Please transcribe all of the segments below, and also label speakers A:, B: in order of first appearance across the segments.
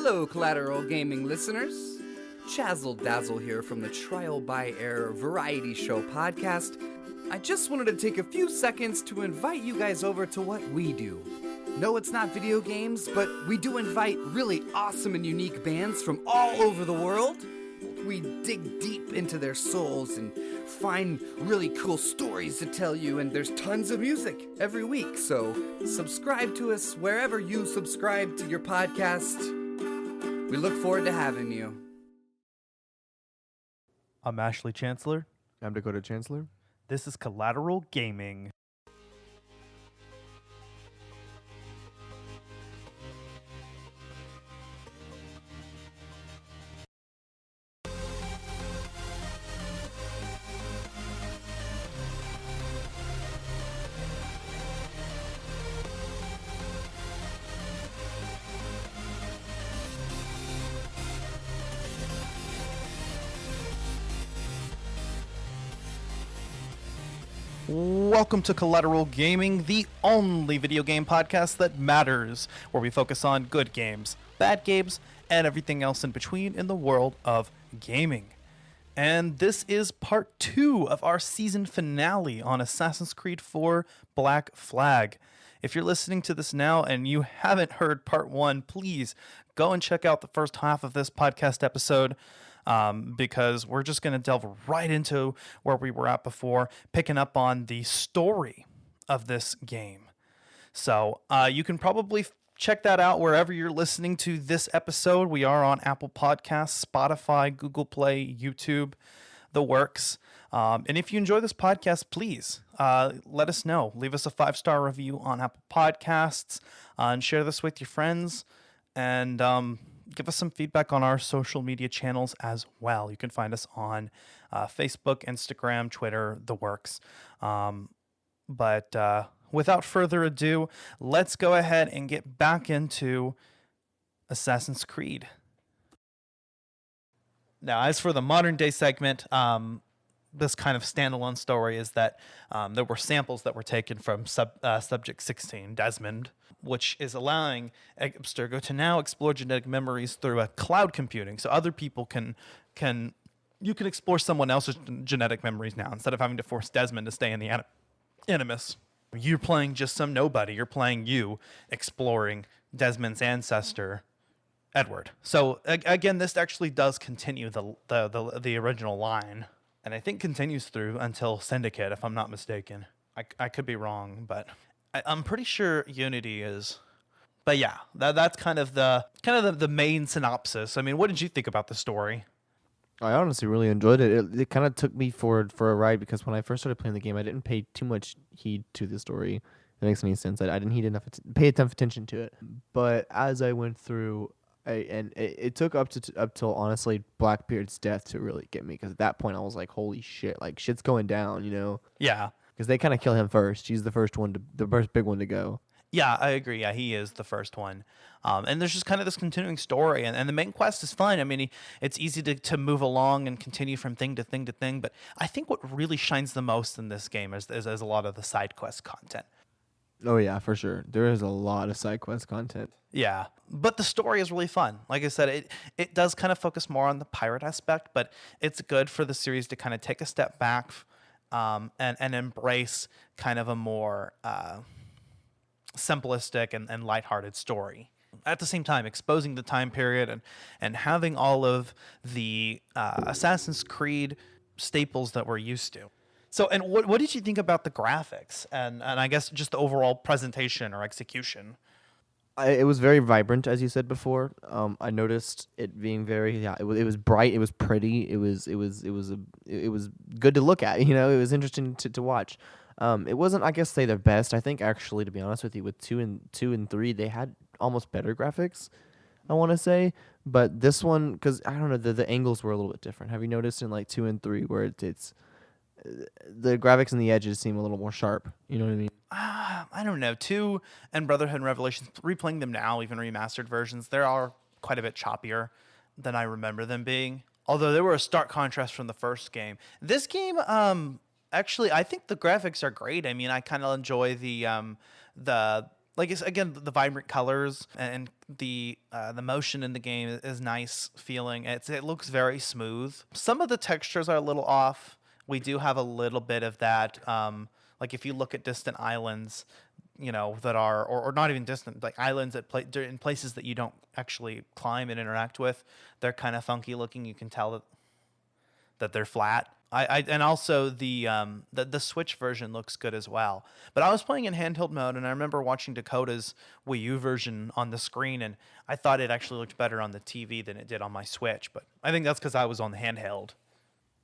A: Hello, Collateral Gaming listeners. Chazzle Dazzle here from the Trial by Error Variety Show podcast. I just wanted to take a few seconds to invite you guys over to what we do. No, it's not video games, but we do invite really awesome and unique bands from all over the world. We dig deep into their souls and find really cool stories to tell you, and there's tons of music every week, so subscribe to us wherever you subscribe to your podcast. We look forward to having you.
B: I'm Ashley Chancellor.
C: I'm Dakota Chancellor.
B: This is Collateral Gaming. Welcome to Collateral Gaming, the only video game podcast that matters, where we focus on good games, bad games, and everything else in between in the world of gaming. And this is part 2 of our season finale on Assassin's Creed 4 Black Flag. If you're listening to this now and you haven't heard part 1, please go and check out the first half of this podcast episode. Because we're just going to delve right into where we were at before, picking up on the story of this game. So you can probably check that out wherever you're listening to this episode. We are on Apple Podcasts, Spotify, Google Play, YouTube, the works. And if you enjoy this podcast, please let us know. Leave us a 5-star review on Apple Podcasts and share this with your friends. And give us some feedback on our social media channels as well. You can find us on Facebook, Instagram, Twitter, the works. But without further ado, let's go ahead and get back into Assassin's Creed. Now, as for the modern day segment, this kind of standalone story is that there were samples that were taken from Subject 16, Desmond, which is allowing Abstergo to now explore genetic memories through a cloud computing. So other people can explore someone else's genetic memories now instead of having to force Desmond to stay in the Animus. You're playing just some nobody. You're playing you exploring Desmond's ancestor, Edward. So again, this actually does continue the original line. And I think continues through until Syndicate, if I'm not mistaken. I could be wrong, but I'm pretty sure Unity is. But yeah, that's kind of the main synopsis. I mean, what did you think about the story?
C: I honestly really enjoyed it. It kind of took me for a ride because when I first started playing the game, I didn't pay too much heed to the story. That makes any sense. I didn't pay enough attention to it. But as I went through, it took up till honestly Blackbeard's death to really get me, because at that point I was like, holy shit, like shit's going down, you know?
B: Yeah.
C: Because they kind of kill him first. He's the first big one to go.
B: Yeah, I agree. Yeah, he is the first one. And there's just kind of this continuing story, and the main quest is fun. I mean, it's easy to move along and continue from thing to thing to thing, but I think what really shines the most in this game is a lot of the side quest content.
C: Oh yeah, for sure. There is a lot of side quest content.
B: Yeah, but the story is really fun. Like I said, it does kind of focus more on the pirate aspect, but it's good for the series to kind of take a step back and embrace kind of a more simplistic and lighthearted story. At the same time, exposing the time period and having all of the Assassin's Creed staples that we're used to. So, and what did you think about the graphics and I guess just the overall presentation or execution?
C: It was very vibrant, as you said before. I noticed it being very it was bright, it was pretty, it was good to look at. You know, it was interesting to watch. It wasn't, I guess, say the best. I think actually, to be honest with you, with 2 and 3, they had almost better graphics, I want to say. But this one, because I don't know, the angles were a little bit different. Have you noticed in like 2 and 3 where it's the graphics and the edges seem a little more sharp? You know what I mean?
B: I don't know. 2 and Brotherhood and Revelations, replaying them now, even remastered versions, they are quite a bit choppier than I remember them being. Although they were a stark contrast from the first game. This game, actually, I think the graphics are great. I mean, I kind of enjoy the like it's, again, the vibrant colors and the motion in the game is nice feeling. It looks very smooth. Some of the textures are a little off. We do have a little bit of that. Like if you look at distant islands, that are, or not even distant, like islands in places that you don't actually climb and interact with, they're kind of funky looking. You can tell that they're flat. And also the Switch version looks good as well. But I was playing in handheld mode, and I remember watching Dakota's Wii U version on the screen, and I thought it actually looked better on the TV than it did on my Switch. But I think that's because I was on the handheld.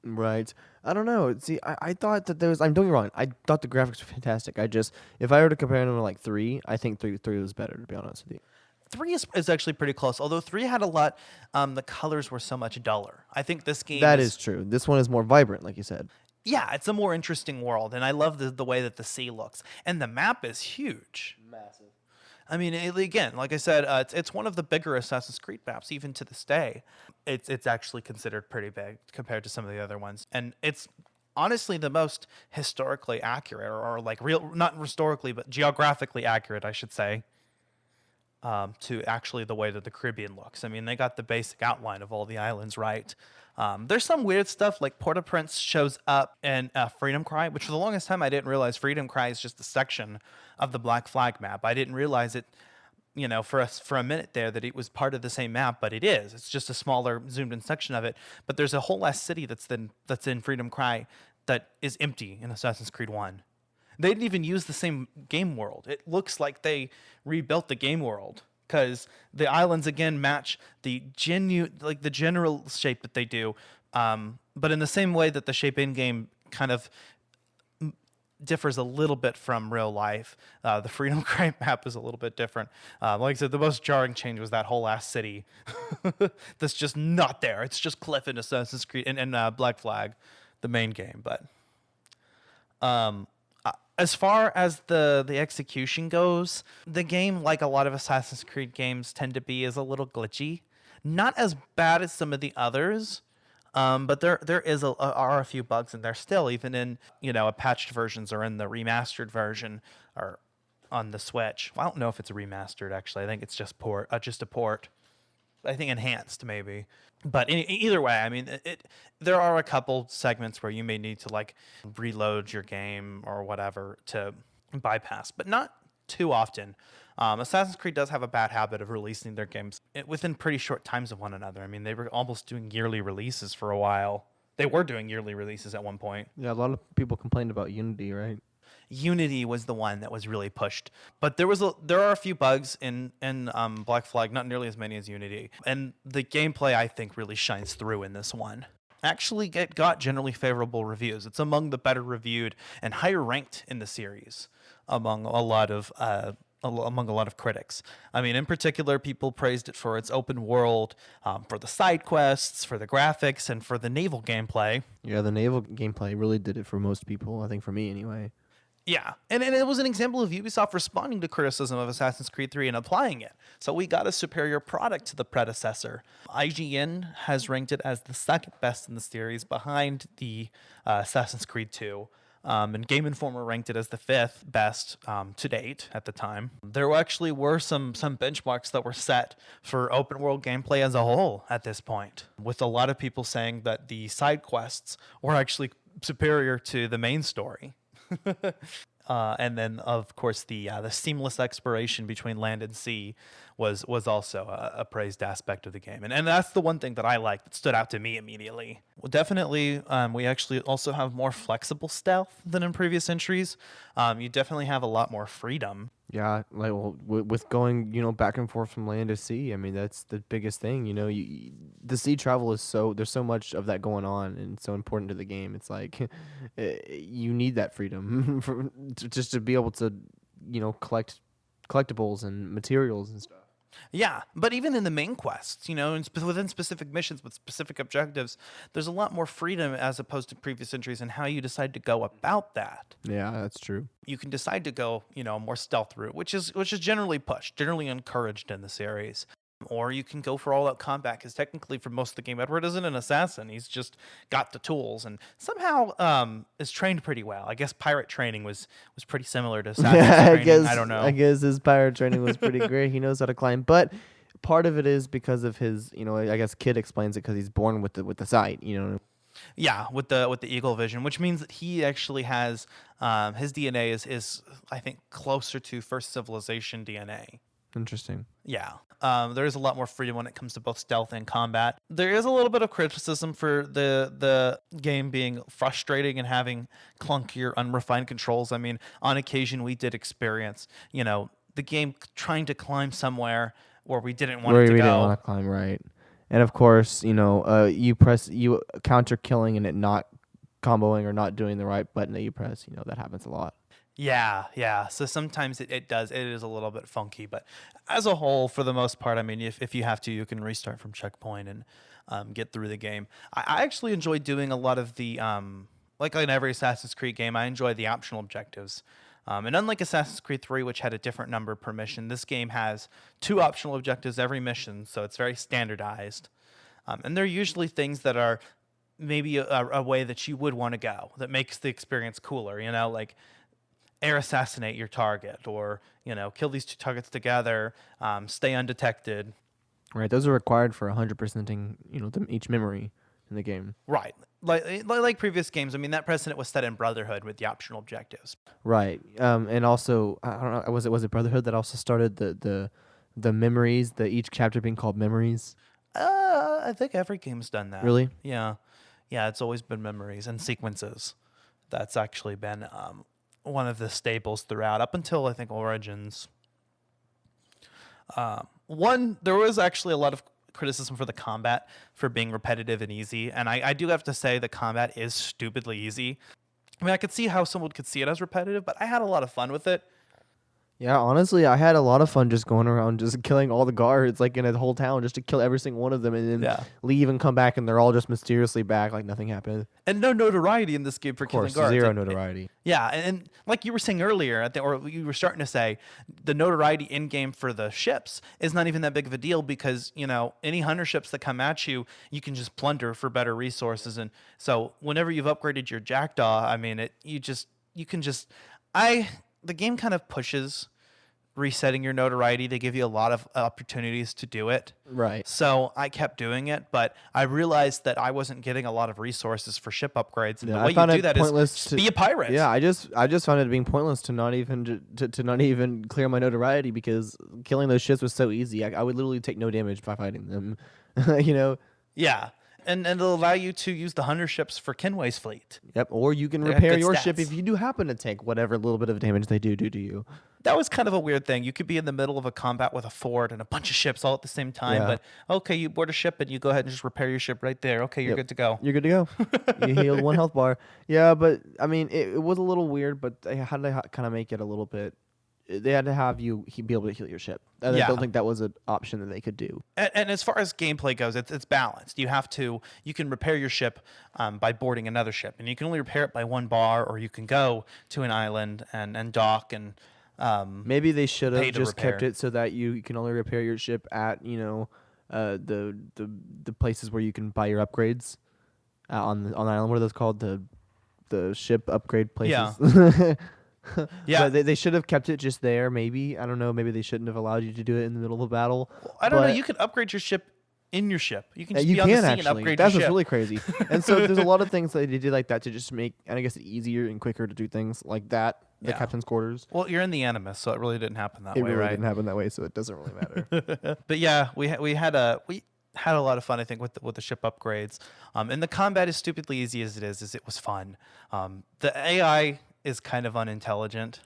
C: Right. I don't know. See, I thought that I'm doing wrong. I thought the graphics were fantastic. If I were to compare them to like 3, I think 3 was better, to be honest with you.
B: 3 is actually pretty close, although 3 had a lot, the colors were so much duller. I think this game
C: That is true. This one is more vibrant, like you said.
B: Yeah, it's a more interesting world, and I love the way that the sea looks. And the map is huge.
C: Massive.
B: I mean, again, like I said, it's one of the bigger Assassin's Creed maps, even to this day. It's actually considered pretty big compared to some of the other ones. And it's honestly the most historically accurate, or like real, not historically, but geographically accurate, I should say, to actually the way that the Caribbean looks. I mean, they got the basic outline of all the islands right. There's some weird stuff, like Port-au-Prince shows up in Freedom Cry, which for the longest time I didn't realize Freedom Cry is just a section of the Black Flag map. I didn't realize it, for a minute there, that it was part of the same map, but it is. It's just a smaller zoomed in section of it. But there's a whole last city that's in Freedom Cry that is empty in Assassin's Creed 1. They didn't even use the same game world. It looks like they rebuilt the game world, because the islands again match the general shape that they do, but in the same way that the shape in game kind of differs a little bit from real life. The Freedom Cry map is a little bit different. Like I said, the most jarring change was that whole last city that's just not there. It's just Cliff in Assassin's Creed and Black Flag, the main game. But as far as the execution goes, the game, like a lot of Assassin's Creed games tend to be, is a little glitchy. Not as bad as some of the others, but there are a few bugs in there still, even in patched versions or in the remastered version or on the Switch. Well, I don't know if it's a remastered actually. I think it's just a port. I think enhanced maybe. But either way, I mean, there are a couple segments where you may need to like reload your game or whatever to bypass, but not too often. Assassin's Creed does have a bad habit of releasing their games within pretty short times of one another. I mean, they were almost doing yearly releases for a while. They were doing yearly releases at one point.
C: Yeah, a lot of people complained about Unity, right?
B: Unity was the one that was really pushed, but there are a few bugs in Black Flag, not nearly as many as Unity, and the gameplay I think really shines through in this one. Actually, it got generally favorable reviews. It's among the better reviewed and higher ranked in the series among a lot of critics. I mean, in particular, people praised it for its open world, for the side quests, for the graphics, and for the naval gameplay.
C: Yeah, the naval gameplay really did it for most people. I think for me, anyway.
B: Yeah, and it was an example of Ubisoft responding to criticism of Assassin's Creed 3 and applying it. So we got a superior product to the predecessor. IGN has ranked it as the second best in the series, behind the Assassin's Creed 2. And Game Informer ranked it as the 5th best to date at the time. There actually were some benchmarks that were set for open world gameplay as a whole at this point, with a lot of people saying that the side quests were actually superior to the main story. And then, of course, the seamless exploration between land and sea was also a praised aspect of the game. And that's the one thing that I liked that stood out to me immediately. Well, definitely, we actually also have more flexible stealth than in previous entries. You definitely have a lot more freedom.
C: Yeah, like with going back and forth from land to sea. I mean, that's the biggest thing. The sea travel is there's so much of that going on, and it's so important to the game. It's like you need that freedom just to be able to collect collectibles and materials and stuff.
B: Yeah, but even in the main quests, within specific missions with specific objectives, there's a lot more freedom as opposed to previous entries and how you decide to go about that.
C: Yeah, that's true.
B: You can decide to go, a more stealth route, which is generally pushed, generally encouraged in the series. Or you can go for all-out combat, because technically for most of the game, Edward isn't an assassin. He's just got the tools and somehow is trained pretty well. I guess pirate training was pretty similar to assassin's training. I don't know.
C: I guess his pirate training was pretty great. He knows how to climb, but part of it is because of his, I guess Kid explains it because he's born with the sight,
B: Yeah, with the eagle vision, which means that he actually has his DNA is I think closer to First Civilization DNA.
C: Interesting.
B: Yeah. There is a lot more freedom when it comes to both stealth and combat. There is a little bit of criticism for the game being frustrating and having clunkier, unrefined controls. I mean, on occasion we did experience, the game trying to climb somewhere where we didn't want it to go.
C: We didn't want to climb, right. And of course, you counter killing and it not comboing or not doing the right button that you press, that happens a lot.
B: Yeah. So sometimes it is a little bit funky, but as a whole, for the most part, I mean, if you have to, you can restart from checkpoint and get through the game. I actually enjoy doing a lot of the, like in every Assassin's Creed game, I enjoy the optional objectives. And unlike Assassin's Creed 3, which had a different number per mission, this game has 2 optional objectives every mission, so it's very standardized. And they're usually things that are maybe a way that you would want to go, that makes the experience cooler, like air assassinate your target, or kill these 2 targets together, stay undetected.
C: Right, those are required for 100%ing each memory in the game.
B: Right, like previous games. I mean, that precedent was set in Brotherhood with the optional objectives.
C: Right, and also I don't know, was it Brotherhood that also started the memories, each chapter being called memories?
B: I think every game's done that.
C: Really?
B: Yeah, it's always been memories and sequences. That's actually been one of the staples throughout, up until I think Origins. There was actually a lot of criticism for the combat for being repetitive and easy, and I do have to say the combat is stupidly easy. I mean, I could see how someone could see it as repetitive, but I had a lot of fun with it.
C: Yeah, honestly, I had a lot of fun just going around, just killing all the guards, like in a whole town, just to kill every single one of them, and then leave and come back, and they're all just mysteriously back, like nothing happened.
B: And no notoriety in this game for killing guards.
C: Zero notoriety.
B: And like you were saying earlier, or you were starting to say, the notoriety in game for the ships is not even that big of a deal, because any hunter ships that come at you, you can just plunder for better resources, and so whenever you've upgraded your jackdaw, I mean, the game kind of pushes resetting your notoriety. They give you a lot of opportunities to do it.
C: Right.
B: So I kept doing it, but I realized that I wasn't getting a lot of resources for ship upgrades. And the way you do that is just be a pirate.
C: Yeah, I just found it being pointless to not even clear my notoriety, because killing those ships was so easy. I would literally take no damage by fighting them.
B: Yeah. And it'll allow you to use the hunter ships for Kenway's fleet.
C: Yep, or you can repair your ship if you do happen to take whatever little bit of damage they do to you.
B: That was kind of a weird thing. You could be in the middle of a combat with a fort and a bunch of ships all at the same time, but okay, you board a ship and you go ahead and just repair your ship right there. Okay, you're good to go.
C: You're good to go. You healed 1 health bar. Yeah, but I mean, it was a little weird, but they had to kind of make it a little bit. They had to have you be able to heal your ship. I don't think that was an option that they could do.
B: And as far as gameplay goes, it's balanced. You can repair your ship by boarding another ship, and you can only repair it by 1 bar, or you can go to an island and dock and
C: maybe they should have just kept it so that you can only repair your ship at the places where you can buy your upgrades on the island. What are those called? The ship upgrade places.
B: Yeah. Yeah,
C: but they should have kept it just there. Maybe, I don't know. Maybe they shouldn't have allowed you to do it in the middle of a battle.
B: Well, I don't know. You can upgrade your ship in your ship. You can just be on the sea and upgrade your ship.
C: That's really crazy. And so there's a lot of things that they did like that to just make, and I guess, it easier and quicker to do things like that. The captain's quarters.
B: Well, you're in the Animus, so it really didn't happen that way,
C: right? It
B: really
C: didn't happen that way, so it doesn't really matter.
B: But yeah, we had a lot of fun, I think, with the ship upgrades. And the combat, as stupidly easy as it was fun. The AI is kind of unintelligent,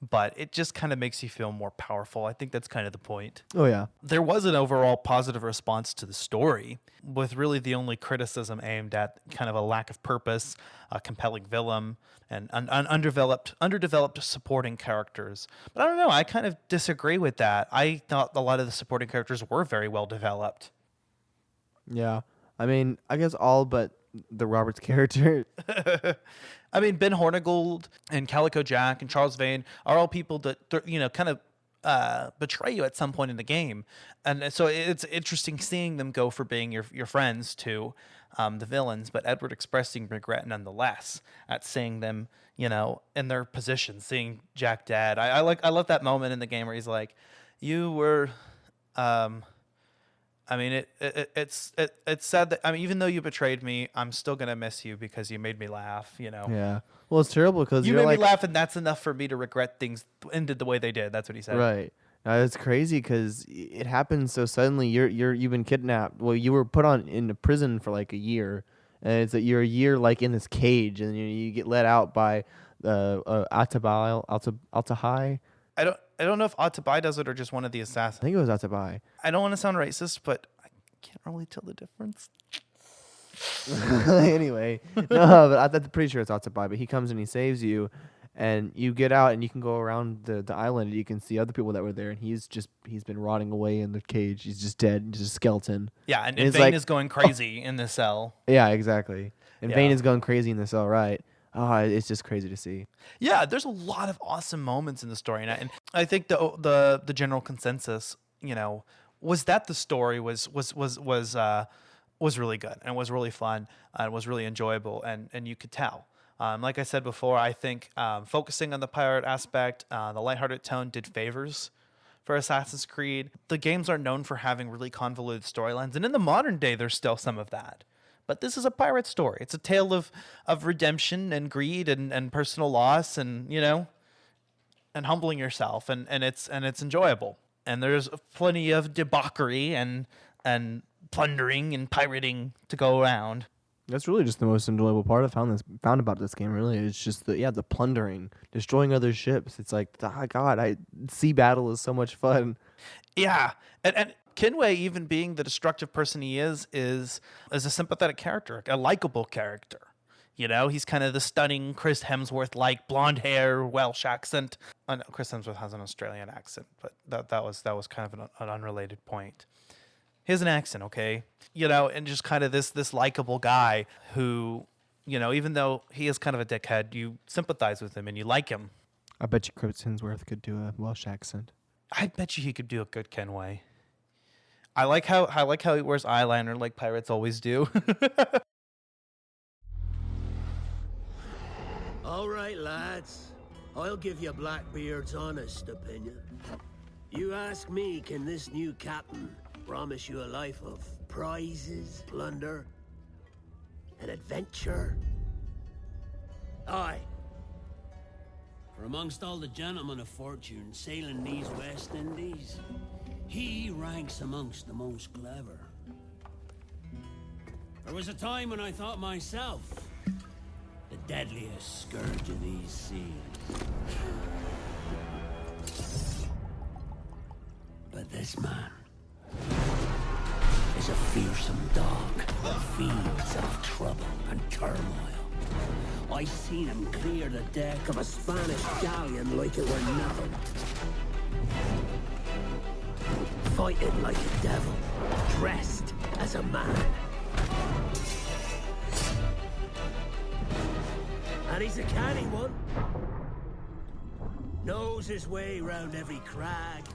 B: but it just kind of makes you feel more powerful. I think that's kind of the point.
C: Oh, yeah. There
B: was an overall positive response to the story, with really the only criticism aimed at kind of a lack of purpose, a compelling villain, and undeveloped supporting characters. But I don't know, I kind of disagree with that. I thought a lot of the supporting characters were very well developed.
C: Yeah. I mean, I guess all but the Roberts character.
B: I mean, Ben Hornigold and Calico Jack and Charles Vane are all people that, kind of betray you at some point in the game. And so it's interesting seeing them go for being your friends to the villains, but Edward expressing regret nonetheless at seeing them, in their position, seeing Jack dead. I love that moment in the game where he's like, you were, it's sad that, even though you betrayed me, I'm still going to miss you because you made me laugh,
C: Yeah. Well, it's terrible because
B: You made me laugh, and that's enough for me to regret things ended the way they did. That's what he said.
C: Right. It's crazy because it happened so suddenly. You've been kidnapped. Well, you were put into prison for like a year, and it's that you're a year like in this cage, and you get let out by Altahai.
B: I don't know if Atabai does it or just one of the assassins.
C: I think it was Atabai.
B: I don't want to sound racist, but I can't really tell the difference.
C: Anyway, no, but I'm pretty sure it's Atabai. But he comes and he saves you, and you get out and you can go around the island and you can see other people that were there, and he's been rotting away in the cage. He's just dead, just a skeleton.
B: Yeah, and Vane is going crazy in the cell.
C: Yeah, exactly. And Vane is going crazy in the cell, right? Oh, it's just crazy to see.
B: Yeah, there's a lot of awesome moments in the story, and I think the general consensus, was that the story was really good and was really fun and was really enjoyable, and you could tell. Like I said before, I think focusing on the pirate aspect, the lighthearted tone did favors for Assassin's Creed. The games are known for having really convoluted storylines, and in the modern day, there's still some of that. But this is a pirate story. It's a tale of redemption and greed and personal loss and, and humbling yourself. And it's enjoyable. And there's plenty of debauchery and plundering and pirating to go around.
C: That's really just the most enjoyable part I found about this game, really. It's just the plundering, destroying other ships. It's like, oh God, sea battle is so much fun.
B: Yeah. And Kenway, even being the destructive person he is a sympathetic character, a likable character. He's kind of the stunning Chris Hemsworth-like blonde hair, Welsh accent. I know Chris Hemsworth has an Australian accent, but that was kind of an unrelated point. He has an accent, okay? And just kind of this likable guy who, even though he is kind of a dickhead, you sympathize with him and you like him.
C: I bet you Chris Hemsworth could do a Welsh accent.
B: I bet you he could do a good Kenway. I like how he wears eyeliner like pirates always do.
D: All right, lads. I'll give you Blackbeard's honest opinion. You ask me, can this new captain promise you a life of prizes, plunder, and adventure? Aye. For amongst all the gentlemen of fortune sailing these West Indies, he ranks amongst the most clever. There was a time when I thought myself the deadliest scourge of these seas. But this man is a fearsome dog that feeds off trouble and turmoil. I seen him clear the deck of a Spanish galleon like it were nothing. Fighting like a devil, dressed as a man. And he's a canny one. Knows his way round every crag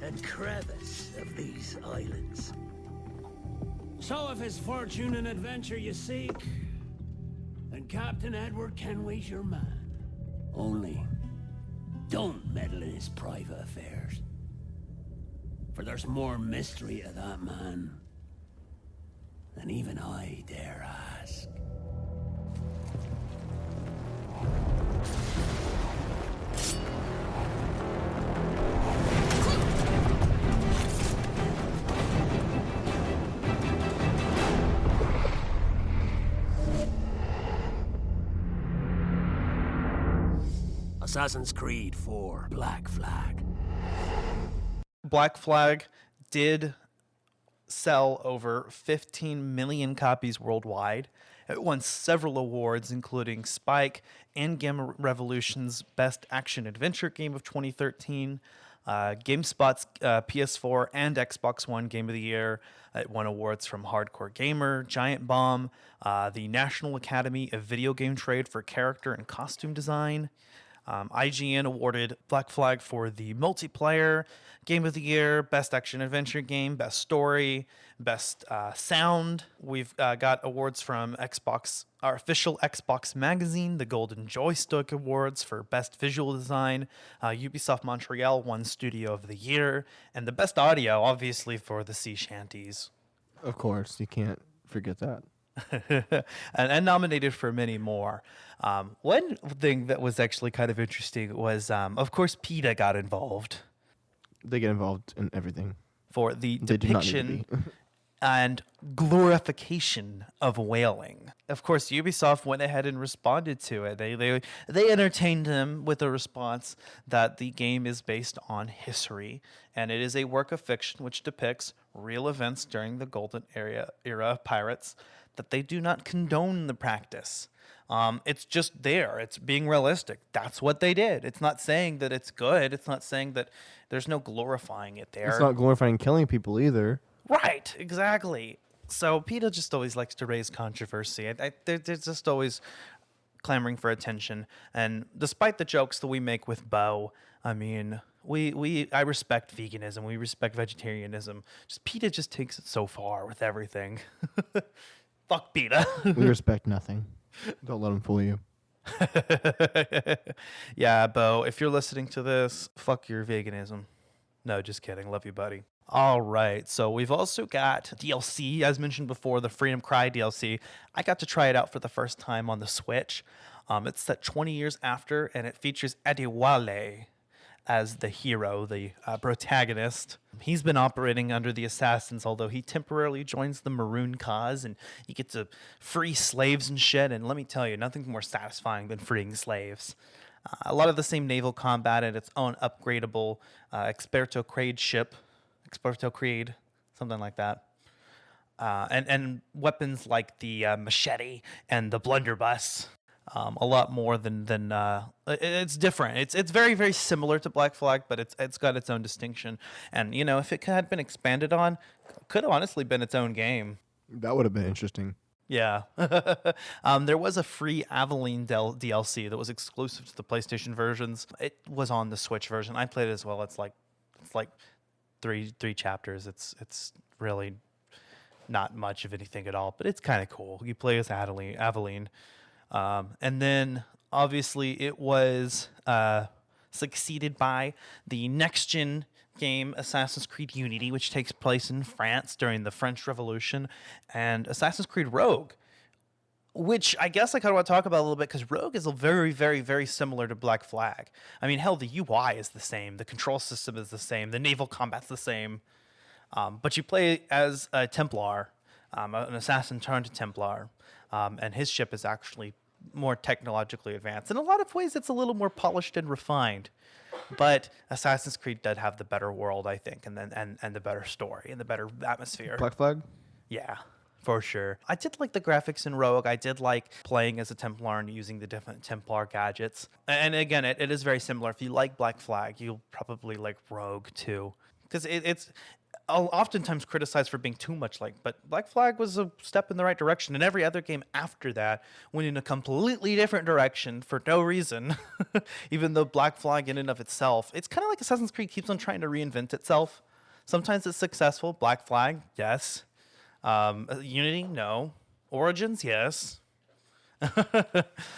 D: and crevice of these islands. So if it's fortune and adventure you seek, then Captain Edward Kenway's your man. Only, don't meddle in his private affairs. For there's more mystery to that man than even I dare ask. Assassin's Creed 4 Black Flag.
B: Black Flag did sell over 15 million copies worldwide. It won several awards, including Spike and Gamma Revolution's Best Action Adventure Game of 2013, GameSpot's PS4 and Xbox One Game of the Year. It won awards from Hardcore Gamer, Giant Bomb, the National Academy of Video Game Trade for Character and Costume Design. IGN awarded Black Flag for the multiplayer game of the year, best action adventure game, best story, best sound. We've got awards from Xbox, our official Xbox magazine, the Golden Joystick Awards for best visual design. Ubisoft Montreal won Studio of the Year, and the best audio, obviously, for the Sea Shanties.
C: Of course, you can't forget that.
B: and nominated for many more. One thing that was actually kind of interesting was, of course, PETA got involved.
C: They get involved in everything.
B: For the
C: They do not need to
B: depiction
C: be.
B: and glorification of whaling. Of course, Ubisoft went ahead and responded to it. They entertained them with a response that the game is based on history, and it is a work of fiction which depicts real events during the golden era of pirates, that they do not condone the practice. It's just there. It's being realistic. That's what they did. It's not saying that it's good. It's not saying that there's no glorifying it there.
C: It's not glorifying killing people either.
B: Right, exactly. So PETA just always likes to raise controversy. They're just always clamoring for attention. And despite the jokes that we make with Bo, I mean, I respect veganism. We respect vegetarianism. Just PETA just takes it so far with everything. Fuck PETA.
C: We respect nothing. Don't let them fool you.
B: Yeah, Bo, if you're listening to this, fuck your veganism. No, just kidding. Love you, buddy. All right, so we've also got DLC, as mentioned before, the Freedom Cry DLC. I got to try it out for the first time on the Switch. It's set 20 years after, and it features Adewale as the hero, the protagonist. He's been operating under the Assassins, although he temporarily joins the Maroon cause, and you get to free slaves and shit, and let me tell you, nothing's more satisfying than freeing slaves. A lot of the same naval combat and its own upgradable Experto Crade ship. Experto Crade, something like that. And weapons like the machete and the blunderbuss. A lot more than it's different. It's very, very similar to Black Flag, but it's got its own distinction. And, you know, if it had been expanded on, could have honestly been its own game.
C: That would have been interesting.
B: Yeah. There was a free Aveline DLC that was exclusive to the PlayStation versions. It was on the Switch version. I played it as well. It's like three chapters. It's really not much of anything at all, but it's kind of cool. You play as Aveline. And then obviously it was succeeded by the next-gen game Assassin's Creed Unity, which takes place in France during the French Revolution, and Assassin's Creed Rogue, which I guess I kind of want to talk about a little bit because Rogue is very, very, very similar to Black Flag. I mean, hell, the UI is the same, the control system is the same, the naval combat's the same, but you play as a Templar, an assassin turned Templar, and his ship is actually more technologically advanced. In a lot of ways, it's a little more polished and refined. But Assassin's Creed did have the better world, I think, and the better story and the better atmosphere.
C: Black Flag?
B: Yeah, for sure. I did like the graphics in Rogue. I did like playing as a Templar and using the different Templar gadgets. And again, it is very similar. If you like Black Flag, you'll probably like Rogue too. Because it's oftentimes criticized for being too much like, but Black Flag was a step in the right direction, and every other game after that went in a completely different direction for no reason. Even though Black Flag in and of itself, it's kind of like Assassin's Creed keeps on trying to reinvent itself. Sometimes it's successful. Black Flag, yes. Unity, no. Origins, yes.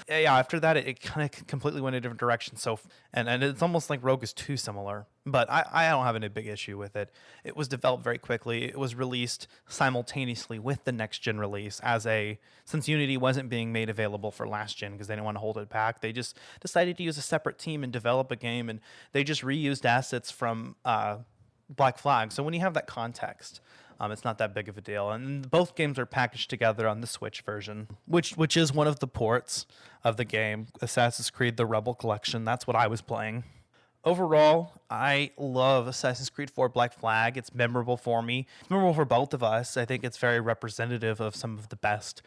B: Yeah, after that, it kind of completely went in a different direction. So, and it's almost like Rogue is too similar. But I don't have any big issue with it. It was developed very quickly. It was released simultaneously with the next gen release since Unity wasn't being made available for last gen because they didn't want to hold it back. They just decided to use a separate team and develop a game, and they just reused assets from Black Flag. So when you have that context, it's not that big of a deal. And both games are packaged together on the Switch version, which is one of the ports of the game, Assassin's Creed The Rebel Collection. That's what I was playing. Overall, I love Assassin's Creed 4 Black Flag. It's memorable for me. It's memorable for both of us. I think it's very representative of some of the best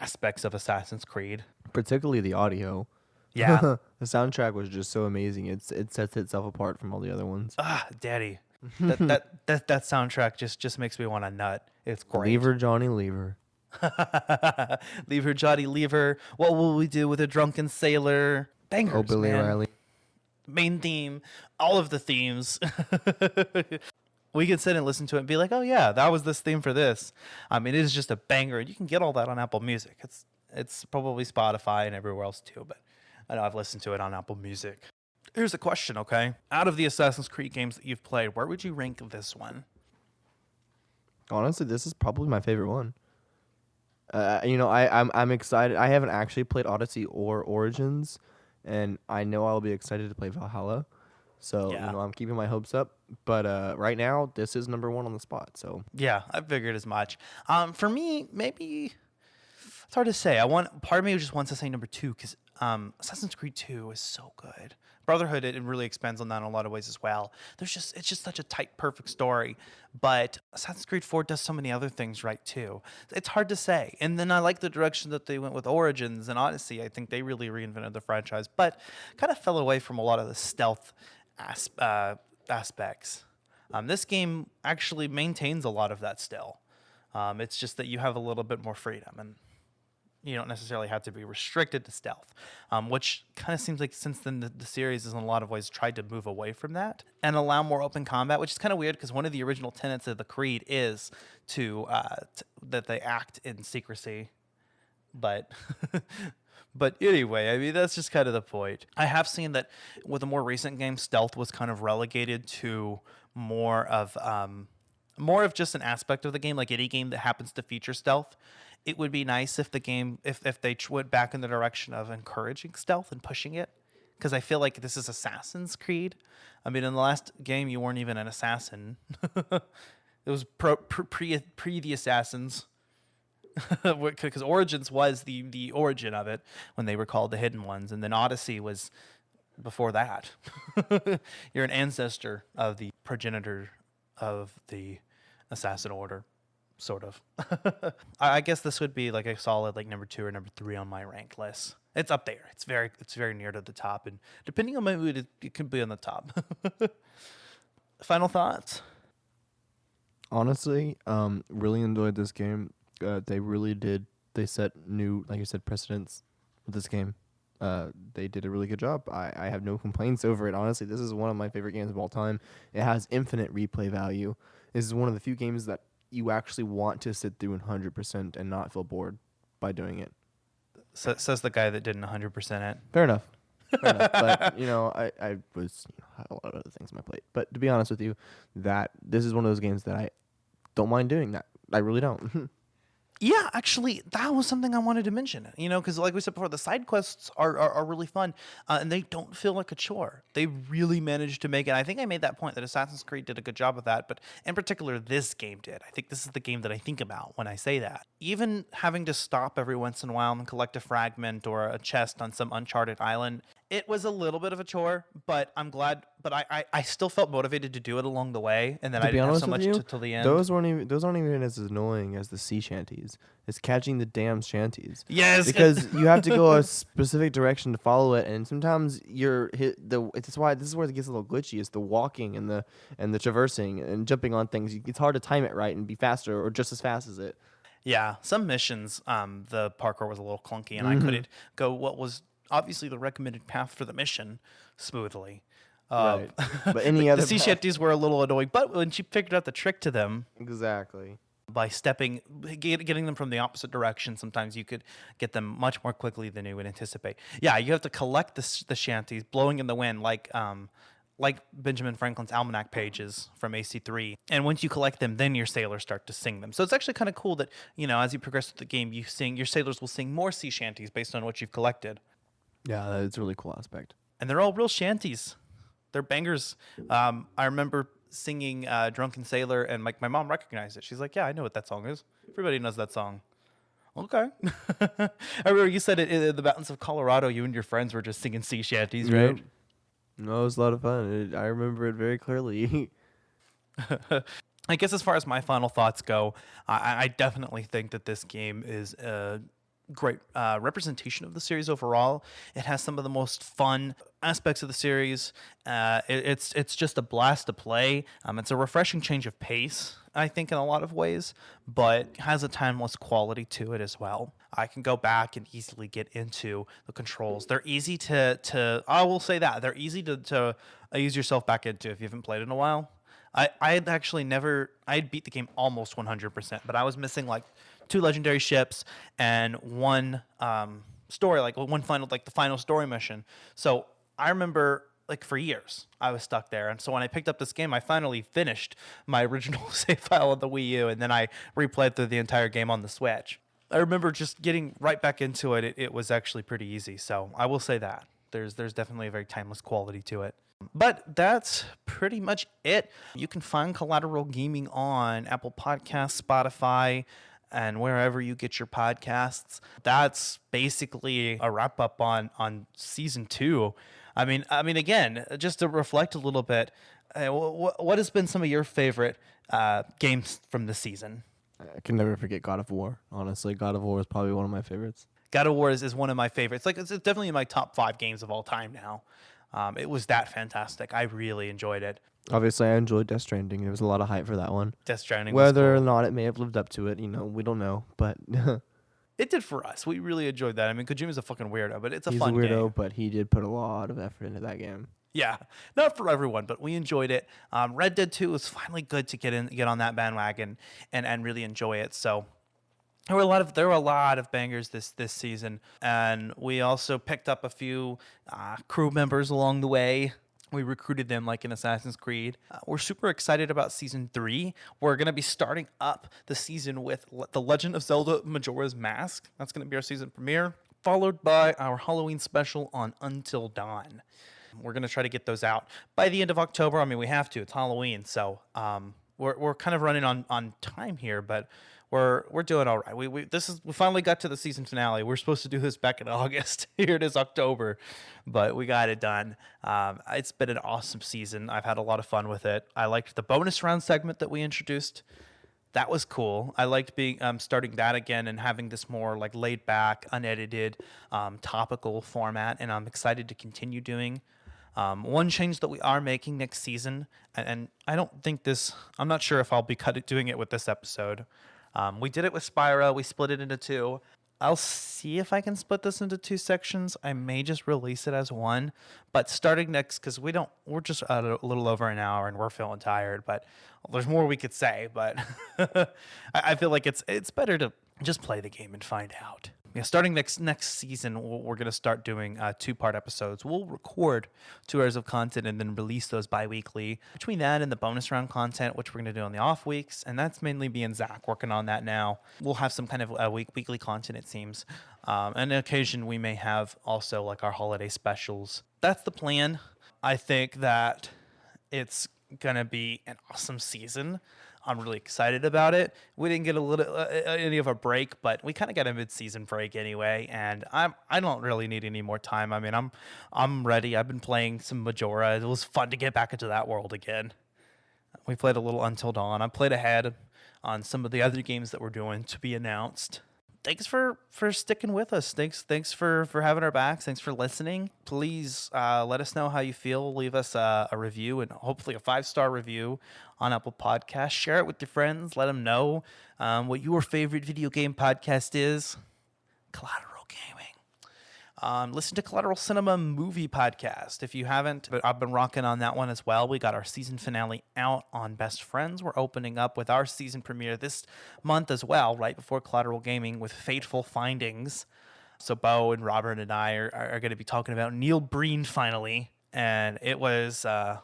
B: aspects of Assassin's Creed.
C: Particularly the audio.
B: Yeah.
C: The soundtrack was just so amazing. It sets itself apart from all the other ones.
B: Daddy. that soundtrack just makes me want to nut. It's great.
C: Lever, Johnny, lever.
B: Lever, Johnny, lever. What will we do with a drunken sailor? Bangers,
C: Oh, Billy
B: man.
C: Riley.
B: main theme, all of the themes. We can sit and listen to it and be like, oh yeah, that was this theme for this. I mean, it is just a banger, and you can get all that on Apple Music. It's probably Spotify and everywhere else too, but I know I've listened to it on Apple Music. Here's a question, okay? Out of the Assassin's Creed games that you've played, where would you rank this one?
C: Honestly, this is probably my favorite one. I'm excited. I haven't actually played Odyssey or Origins, and I know I'll be excited to play Valhalla. So,
B: Yeah.
C: I'm keeping my hopes up. But right now, this is number one on the spot. So,
B: Yeah, I figured as much. For me, maybe it's hard to say. Part of me just wants to say number 2 because Assassin's Creed 2 is so good. Brotherhood, it really expands on that in a lot of ways as well. It's just such a tight, perfect story. But Assassin's Creed 4 does so many other things right too. It's hard to say. And then I like the direction that they went with Origins and Odyssey. I think they really reinvented the franchise, but kind of fell away from a lot of the stealth aspects. This game actually maintains a lot of that still. It's just that you have a little bit more freedom, and you don't necessarily have to be restricted to stealth, which kind of seems like since then the series has in a lot of ways tried to move away from that and allow more open combat, which is kind of weird because one of the original tenets of the Creed is that they act in secrecy. But but anyway, I mean, that's just kind of the point. I have seen that with a more recent game, stealth was kind of relegated to more of just an aspect of the game, like any game that happens to feature stealth. It would be nice if the game, if they went back in the direction of encouraging stealth and pushing it, because I feel like this is Assassin's Creed. I mean, in the last game, you weren't even an assassin. It was pre the Assassins, because Origins was the origin of it when they were called the Hidden Ones, and then Odyssey was before that. You're an ancestor of the progenitor of the Assassin Order. Sort of. I guess this would be like a solid like number 2 or number 3 on my rank list. It's up there. It's very near to the top, and depending on my mood, it could be on the top. Final thoughts?
C: honestly, really enjoyed this game. They really did. They set new, like I said, precedents with this game. They did a really good job. I have no complaints over it. Honestly, this is one of my favorite games of all time. It has infinite replay value. This is one of the few games that you actually want to sit through 100% and not feel bored by doing it.
B: So, says the guy that didn't 100% it.
C: Fair enough. Fair enough. But, I was had a lot of other things on my plate. But to be honest with you, that this is one of those games that I don't mind doing that. I really don't.
B: Yeah, actually, that was something I wanted to mention. Because like we said before, the side quests are really fun, and they don't feel like a chore. They really managed to make it. I think I made that point that Assassin's Creed did a good job with that, but in particular, this game did. I think this is the game that I think about when I say that. Even having to stop every once in a while and collect a fragment or a chest on some uncharted island, it was a little bit of a chore, but I'm glad. But I still felt motivated to do it along the way, and then I didn't have so much till the end.
C: Those aren't even as annoying as the sea shanties. It's catching the damn shanties.
B: Yes,
C: because you have to go a specific direction to follow it, and sometimes It's why this is where it gets a little glitchy. Is the walking and the traversing and jumping on things. It's hard to time it right and be faster or just as fast as it.
B: Yeah, some missions, the parkour was a little clunky, and I couldn't go what was obviously the recommended path for the mission smoothly.
C: Right. But any other
B: the sea shanties were a little annoying, but when she figured out the trick to them,
C: exactly,
B: by getting them from the opposite direction, sometimes you could get them much more quickly than you would anticipate. Yeah, you have to collect the shanties, blowing in the wind, like Benjamin Franklin's almanac pages from AC3. And once you collect them, then your sailors start to sing them. So it's actually kind of cool that as you progress through the game, your sailors will sing more sea shanties based on what you've collected.
C: Yeah, that's a really cool aspect.
B: And they're all real shanties. They're bangers. I remember singing Drunken Sailor, and my mom recognized it. She's like, yeah, I know what that song is. Everybody knows that song. Okay. I remember you said it in the mountains of Colorado, you and your friends were just singing sea shanties, right?
C: Yep. No, it was a lot of fun. I remember it very clearly.
B: I guess as far as my final thoughts go, I definitely think that this game is a great representation of the series overall. It has some of the most fun aspects of the series. It's just a blast to play. It's a refreshing change of pace, I think, in a lot of ways, but has a timeless quality to it as well. I can go back and easily get into the controls. They're easy to I will say that they're easy to ease yourself back into if you haven't played in a while. I had actually never, I had beat the game almost 100%, but I was missing like 2 legendary ships and one story, like one final, like the final story mission. So I remember like for years I was stuck there. And so when I picked up this game, I finally finished my original save file on the Wii U, and then I replayed through the entire game on the Switch. I remember just getting right back into it. It was actually pretty easy. So I will say that there's definitely a very timeless quality to it. But that's pretty much it. You can find Collateral Gaming on Apple Podcasts, Spotify, and wherever you get your podcasts. That's basically a wrap up on season 2. I mean, again, just to reflect a little bit, what has been some of your favorite games from the season?
C: I can never forget God of War. Honestly, God of War is probably one of my favorites.
B: God of War is one of my favorites. Like, it's definitely in my top 5 games of all time now. It was that fantastic. I really enjoyed it.
C: Obviously, I enjoyed Death Stranding. There was a lot of hype for that one.
B: Death Stranding was
C: Whether
B: cool.
C: or not it may have lived up to it, we don't know. But
B: It did for us. We really enjoyed that. I mean, Kojima's a fucking weirdo, but it's a
C: he's
B: fun
C: a weirdo,
B: game.
C: but he did put a lot of effort into that game.
B: Yeah, not for everyone, but we enjoyed it. Red Dead 2 was finally good to get on that bandwagon and really enjoy it. So there were a lot of bangers this season, and we also picked up a few crew members along the way. We recruited them like in Assassin's Creed. We're super excited about Season 3. We're going to be starting up the season with The Legend of Zelda Majora's Mask. That's going to be our season premiere, followed by our Halloween special on Until Dawn. We're going to try to get those out by the end of October. I mean, we have to. It's Halloween, so we're kind of running on time here, but we're doing all right. We finally got to the season finale. We're supposed to do this back in August. Here it is, October, but we got it done. It's been an awesome season. I've had a lot of fun with it. I liked the bonus round segment that we introduced. That was cool. I liked being starting that again and having this more like laid back, unedited, topical format, and I'm excited to continue doing. One change that we are making next season, and I don't think I'm not sure if I'll be doing it with this episode. We did it with Spyro. We split it into 2. I'll see if I can split this into 2 sections. I may just release it as one, but starting next, because we're just at a little over an hour and we're feeling tired, but there's more we could say, but I feel like it's better to just play the game and find out. Yeah, starting next season, we're going to start doing 2-part episodes. We'll record 2 hours of content and then release those bi-weekly. Between that and the bonus round content, which we're going to do on the off weeks, and that's mainly me and Zach working on that now. We'll have some kind of weekly content, it seems. And on occasion, we may have also like our holiday specials. That's the plan. I think that it's going to be an awesome season. I'm really excited about it. We didn't get any of a break, but we kind of got a mid-season break anyway, and I don't really need any more time. I mean, I'm ready. I've been playing some Majora. It was fun to get back into that world again. We played a little Until Dawn. I played ahead on some of the other games that we're doing to be announced. Thanks for sticking with us. Thanks for having our backs. Thanks for listening. Please let us know how you feel. Leave us a review and hopefully a 5-star review on Apple Podcasts. Share it with your friends. Let them know what your favorite video game podcast is. Collateral Gaming. Listen to Collateral Cinema Movie Podcast if you haven't, but I've been rocking on that one as well. We got our season finale out on Best Friends. We're opening up with our season premiere this month as well, right before Collateral Gaming with Fateful Findings. So Bo and Robert and I are going to be talking about Neil Breen finally. And that's going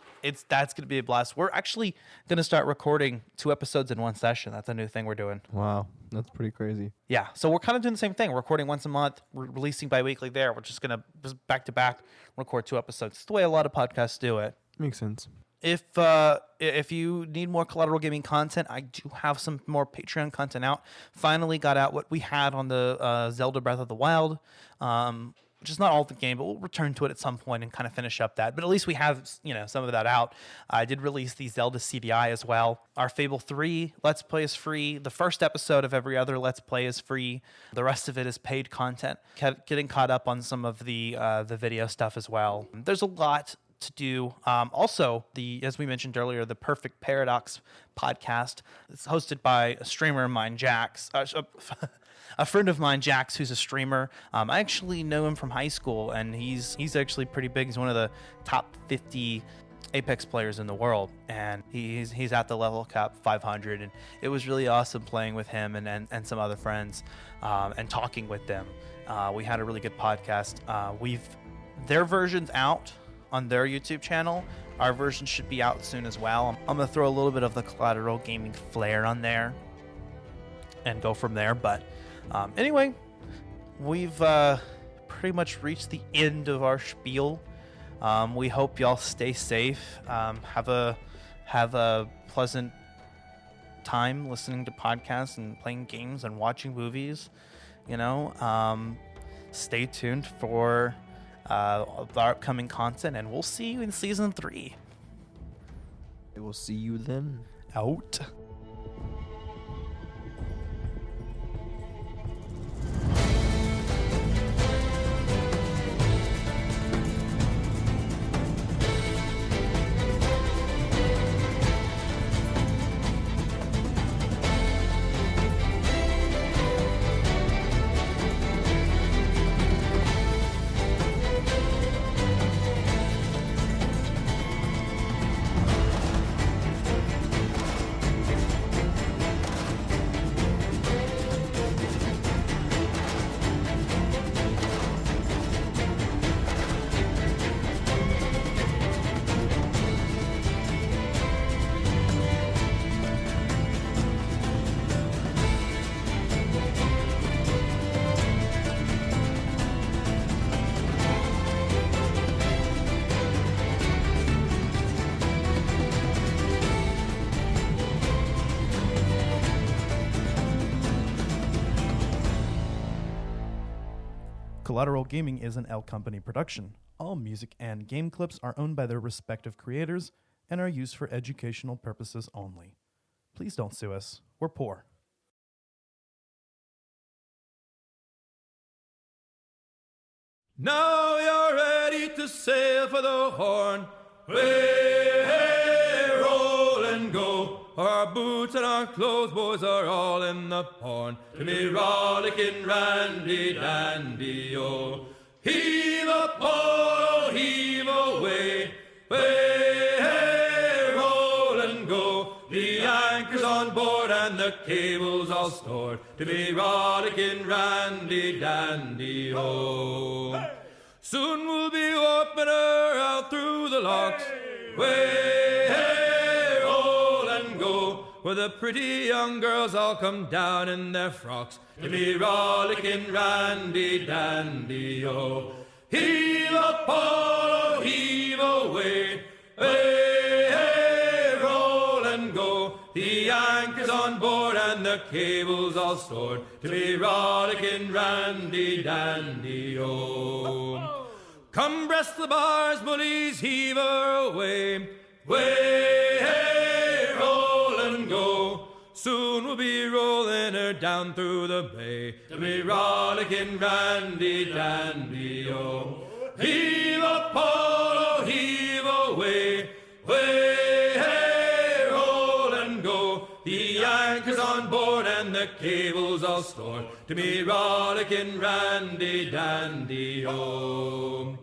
B: to be a blast. We're actually going to start recording 2 episodes in one session. That's a new thing we're doing.
C: Wow, that's pretty crazy.
B: Yeah, so we're kind of doing the same thing. We're recording once a month. We're releasing bi-weekly there. We're just going to back-to-back record 2 episodes. It's the way a lot of podcasts do it.
C: Makes sense.
B: If you need more Collateral Gaming content, I do have some more Patreon content out. Finally got out what we had on the Zelda Breath of the Wild, which is not all the game, but we'll return to it at some point and kind of finish up that. But at least we have, some of that out. I did release the Zelda CDI as well. Our Fable 3 Let's Play is free. The first episode of every other Let's Play is free. The rest of it is paid content. Getting caught up on some of the video stuff as well. There's a lot to do. Also, as we mentioned earlier, the Perfect Paradox podcast. It's hosted by a streamer of mine, Jax. A friend of mine, Jax, who's a streamer. I actually know him from high school, and he's actually pretty big. He's one of the top 50 Apex players in the world, and he's at the level cap 500, and it was really awesome playing with him and some other friends and talking with them. We had a really good podcast. Their version's out on their YouTube channel. Our version should be out soon as well. I'm gonna throw a little bit of the Collateral Gaming flair on there and go from there. But anyway, we've pretty much reached the end of our spiel. We hope y'all stay safe. Have a pleasant time listening to podcasts and playing games and watching movies. Stay tuned for our upcoming content, and we'll see you in season 3.
C: I will see you then.
B: Out. Collateral Gaming is an L Company production. All music and game clips are owned by their respective creators and are used for educational purposes only. Please don't sue us. We're poor.
E: Now you're ready to sail for the Horn. Way, hey, roll and go. Our boots and our clothes, boys, are all in the porn. To be rollicking randy dandy, oh. Heave a pole, heave away. Way, hey, roll and go. The anchor's on board and the cable's all stored. To be rollicking randy dandy, oh. Soon we'll be warping her out through the locks. Way, hey, roll and go. Where the pretty young girls all come down in their frocks. To be rollicking randy dandy, oh. Heave a pole, heave away. Way, hey, roll and go. The anchor's on board and the cable's all stored. To be rollicking randy dandy, oh. Come breast the bars, bullies, heave her away. Way, hey, roll and go. Soon we'll be rolling her down through the bay. To be rollicking randy dandy, oh. Heave a pole, heave away. Way, hey, roll and go. The anchor's on board and the cable's all stored. To be rollicking randy dandy, oh.